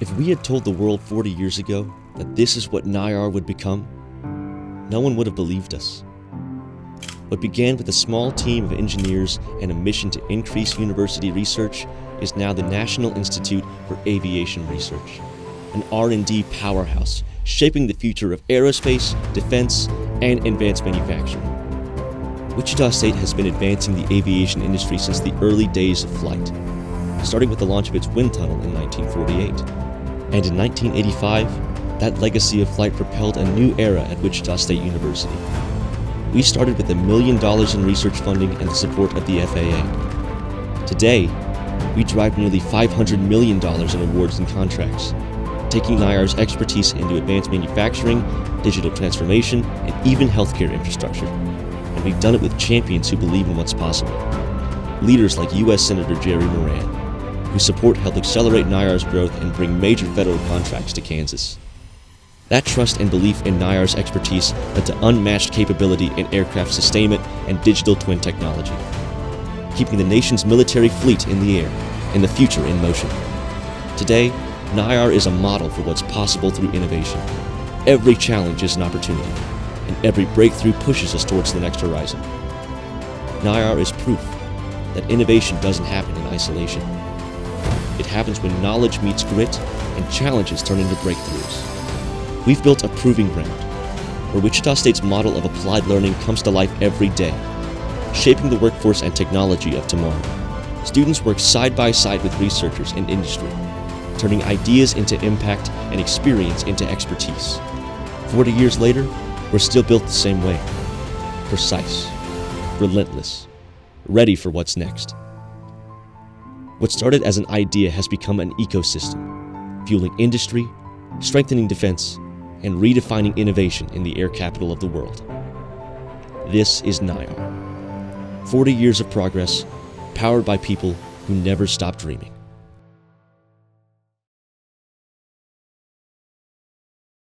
If we had told the world 40 years ago that this is what NIAR would become, no one would have believed us. What began with a small team of engineers and a mission to increase university research is now the National Institute for Aviation Research, an R&D powerhouse shaping the future of aerospace, defense, and advanced manufacturing. Wichita State has been advancing the aviation industry since the early days of flight, starting with the launch of its wind tunnel in 1948. And in 1985, that legacy of flight propelled a new era at Wichita State University. We started with $1 million in research funding and the support of the FAA. Today, we drive nearly $500 million in awards and contracts, taking NIAR's expertise into advanced manufacturing, digital transformation, and even healthcare infrastructure. And we've done it with champions who believe in what's possible. Leaders like U.S. Senator Jerry Moran, whose support helped accelerate NIAR's growth and bring major federal contracts to Kansas. That trust and belief in NIAR's expertise led to unmatched capability in aircraft sustainment and digital twin technology, keeping the nation's military fleet in the air and the future in motion. Today, NIAR is a model for what's possible through innovation. Every challenge is an opportunity, and every breakthrough pushes us towards the next horizon. NIAR is proof that innovation doesn't happen in isolation. It happens when knowledge meets grit and challenges turn into breakthroughs. We've built a proving ground where Wichita State's model of applied learning comes to life every day, shaping the workforce and technology of tomorrow. Students work side by side with researchers and industry, turning ideas into impact and experience into expertise. 40 years later, we're still built the same way. Precise, relentless, ready for what's next. What started as an idea has become an ecosystem, fueling industry, strengthening defense, and redefining innovation in the air capital of the world. This is NIAR. 40 years of progress, powered by people who never stop dreaming.